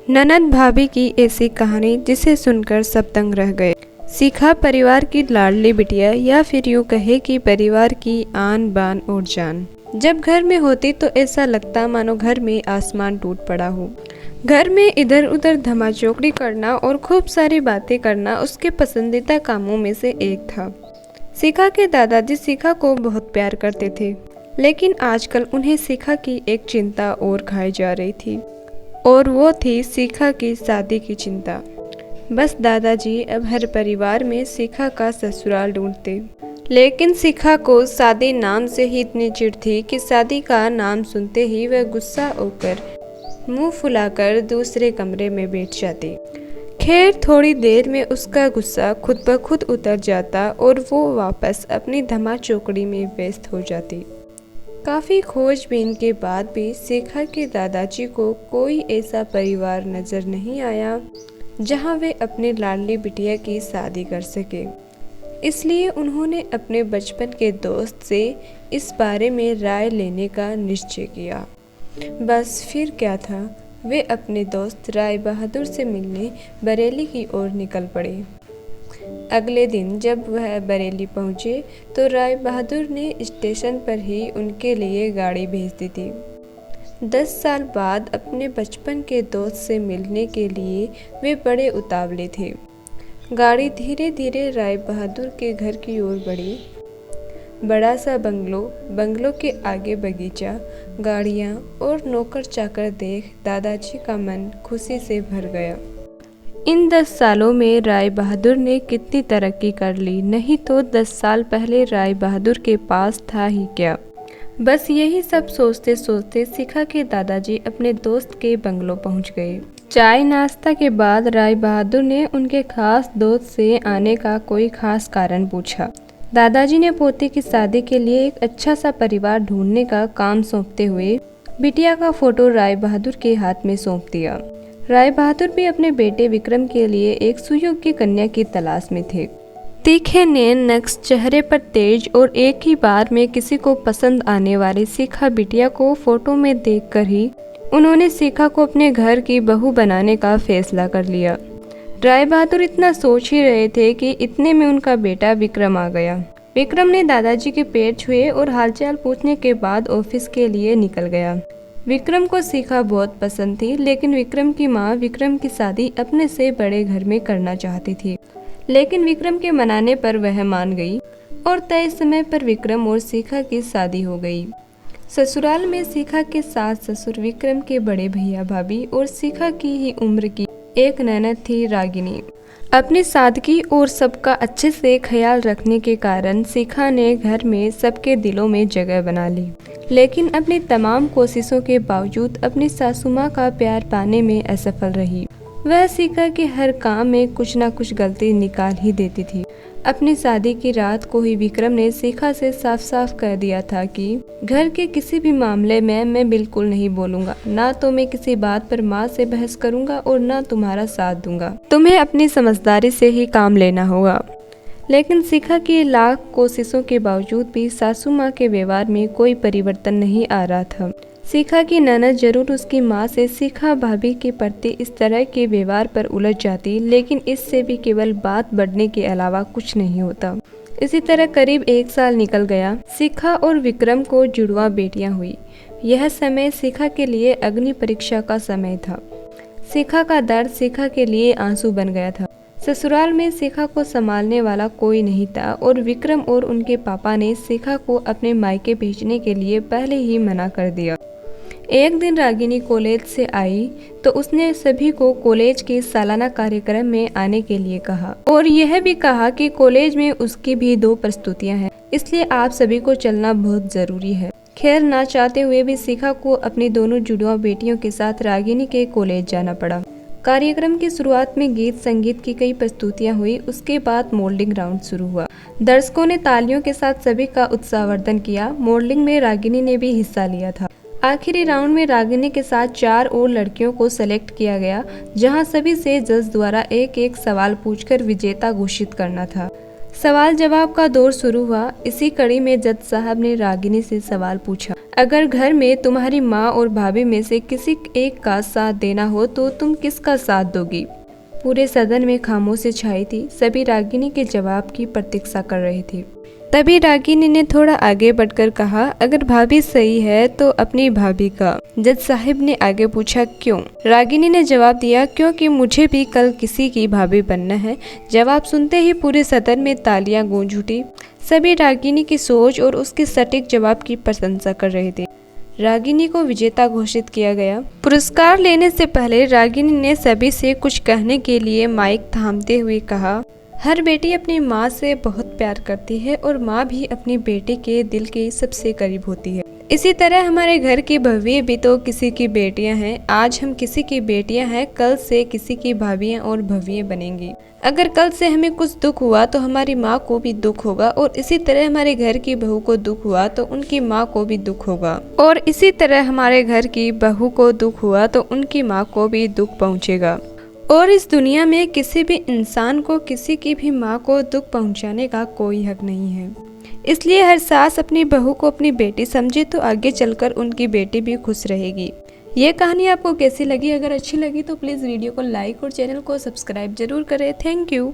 ननद भाभी की ऐसी कहानी जिसे सुनकर सब दंग रह गए। सीखा परिवार की लाडली बिटिया, या फिर यूँ कहे कि परिवार की आन बान और जान। जब घर में होती तो ऐसा लगता मानो घर में आसमान टूट पड़ा हो। घर में इधर उधर धमाचौकड़ी करना और खूब सारी बातें करना उसके पसंदीदा कामों में से एक था। सीखा के दादाजी सीखा को बहुत प्यार करते थे, लेकिन आजकल उन्हें सीखा की एक चिंता और खाई जा रही थी, और वो थी सीखा की शादी की चिंता। बस दादाजी अब हर परिवार में सीखा का ससुराल ढूंढते, लेकिन सीखा को शादी नाम से ही इतनी चिढ़ थी कि शादी का नाम सुनते ही वह गुस्सा होकर मुंह फुलाकर दूसरे कमरे में बैठ जाती। खैर थोड़ी देर में उसका गुस्सा खुद ब खुद उतर जाता और वो वापस अपनी धमाचौकड़ी में व्यस्त हो जाती। काफ़ी खोजबीन के बाद भी सीखा के दादाजी को कोई ऐसा परिवार नज़र नहीं आया जहां वे अपने लाडली बिटिया की शादी कर सके। इसलिए उन्होंने अपने बचपन के दोस्त से इस बारे में राय लेने का निश्चय किया। बस फिर क्या था, वे अपने दोस्त राय बहादुर से मिलने बरेली की ओर निकल पड़े। अगले दिन जब वह बरेली पहुंचे तो राय बहादुर ने स्टेशन पर ही उनके लिए गाड़ी भेज दी थी। 10 साल बाद अपने बचपन के दोस्त से मिलने के लिए वे बड़े उतावले थे। गाड़ी धीरे राय बहादुर के घर की ओर बढ़ी। बड़ा सा बंगलो के आगे बगीचा, गाड़ियाँ और नौकर चाकर देख दादाजी का मन खुशी से भर गया। इन 10 सालों में राय बहादुर ने कितनी तरक्की कर ली, नहीं तो 10 साल पहले राय बहादुर के पास था ही क्या। बस यही सब सोचते सोचते सीखा के दादाजी अपने दोस्त के बंगलो पहुंच गए। चाय नाश्ता के बाद राय बहादुर ने उनके खास दोस्त से आने का कोई खास कारण पूछा। दादाजी ने पोते की शादी के लिए एक अच्छा सा परिवार ढूंढने का काम सौंपते हुए बिटिया का फोटो राय बहादुर के हाथ में सौंप दिया। राय बहादुर भी अपने बेटे विक्रम के लिए एक सुयोग्य कन्या की तलाश में थे। तीखे नैन नक्श, चेहरे पर तेज और एक ही बार में किसी को पसंद आने वाली सीखा बिटिया को फोटो में देखकर ही उन्होंने सीखा को अपने घर की बहू बनाने का फैसला कर लिया। राय बहादुर इतना सोच ही रहे थे कि इतने में उनका बेटा विक्रम आ गया। विक्रम ने दादाजी के पैर छुए और हालचाल पूछने के बाद ऑफिस के लिए निकल गया। विक्रम को सीखा बहुत पसंद थी, लेकिन विक्रम की माँ विक्रम की शादी अपने से बड़े घर में करना चाहती थी। लेकिन विक्रम के मनाने पर वह मान गई और तय समय पर विक्रम और सीखा की शादी हो गई। ससुराल में सीखा के सास ससुर, विक्रम के बड़े भैया भाभी और सीखा की ही उम्र की एक ननद थी रागिनी। अपनी सादगी और सबका अच्छे से ख्याल रखने के कारण सीखा ने घर में सबके दिलों में जगह बना ली, लेकिन अपनी तमाम कोशिशों के बावजूद अपनी सासू माँ का प्यार पाने में असफल रही। वह सीखा के हर काम में कुछ न कुछ गलती निकाल ही देती थी। अपनी शादी की रात को ही विक्रम ने सीखा से साफ साफ कह दिया था कि घर के किसी भी मामले में मैं बिल्कुल नहीं बोलूंगा, ना तो मैं किसी बात पर माँ से बहस करूंगा और ना तुम्हारा साथ दूंगा। तुम्हें अपनी समझदारी से ही काम लेना होगा। लेकिन सीखा की लाख कोशिशों के बावजूद भी सासू माँ के व्यवहार में कोई परिवर्तन नहीं आ रहा था। सीखा की ननद जरूर उसकी माँ से सीखा भाभी के प्रति इस तरह के व्यवहार पर उलझ जाती, लेकिन इससे भी केवल बात बढ़ने के अलावा कुछ नहीं होता। इसी तरह करीब 1 साल निकल गया। सीखा और विक्रम को जुड़वा बेटियां हुई। यह समय सीखा के लिए अग्नि परीक्षा का समय था। सीखा का दर्द सीखा के लिए आंसू बन गया था। ससुराल में सीखा को संभालने वाला कोई नहीं था और विक्रम और उनके पापा ने सीखा को अपने मायके भेजने के लिए पहले ही मना कर दिया। एक दिन रागिनी कॉलेज से आई तो उसने सभी को कॉलेज के सालाना कार्यक्रम में आने के लिए कहा, और यह भी कहा कि कॉलेज में उसकी भी 2 प्रस्तुतियां हैं, इसलिए आप सभी को चलना बहुत जरूरी है। खैर ना चाहते हुए भी सीखा को अपनी दोनों जुड़वा बेटियों के साथ रागिनी के कॉलेज जाना पड़ा। कार्यक्रम की शुरुआत में गीत संगीत की कई प्रस्तुतियां हुई। उसके बाद मॉडलिंग राउंड शुरू हुआ। दर्शकों ने तालियों के साथ सभी का उत्साहवर्धन किया। मॉडलिंग में रागिनी ने भी हिस्सा लिया था। आखिरी राउंड में रागिनी के साथ 4 और लड़कियों को सेलेक्ट किया गया, जहां सभी से जज द्वारा एक एक सवाल पूछकर विजेता घोषित करना था। सवाल जवाब का दौर शुरू हुआ। इसी कड़ी में जज साहब ने रागिनी से सवाल पूछा, अगर घर में तुम्हारी माँ और भाभी में से किसी एक का साथ देना हो तो तुम किसका साथ दोगी? पूरे सदन में खामोशी छाई थी। सभी रागिनी के जवाब की प्रतीक्षा कर रहे थे। तभी रागिनी ने थोड़ा आगे बढ़कर कहा, अगर भाभी सही है तो अपनी भाभी का। जज साहिब ने आगे पूछा, क्यों? रागिनी ने जवाब दिया, क्योंकि मुझे भी कल किसी की भाभी बनना है। जवाब सुनते ही पूरे सदन में तालियां गूंज उठी। सभी रागिनी की सोच और उसके सटीक जवाब की प्रशंसा कर रहे थे। रागिनी को विजेता घोषित किया गया। पुरस्कार लेने से पहले रागिनी ने सभी से कुछ कहने के लिए माइक थामते हुए कहा, हर बेटी अपनी माँ से बहुत प्यार करती है और माँ भी अपनी बेटी के दिल के सबसे करीब होती है। इसी तरह हमारे घर की भव्य भी तो किसी की बेटियां हैं। आज हम किसी की बेटियां हैं, कल से किसी की भाभियां और भव्य बनेंगी। अगर कल से हमें कुछ दुख हुआ तो हमारी माँ को भी दुख होगा, और इसी तरह हमारे घर की बहू को दुख हुआ तो उनकी माँ को भी दुख होगा, और इसी तरह हमारे घर की बहू को दुख हुआ तो उनकी माँ को भी दुख पहुँचेगा। और इस दुनिया में किसी भी इंसान को किसी की भी माँ को दुख पहुंचाने का कोई हक नहीं है। इसलिए हर सास अपनी बहू को अपनी बेटी समझे तो आगे चलकर उनकी बेटी भी खुश रहेगी। ये कहानी आपको कैसी लगी? अगर अच्छी लगी तो प्लीज़ वीडियो को लाइक और चैनल को सब्सक्राइब जरूर करें। Thank you.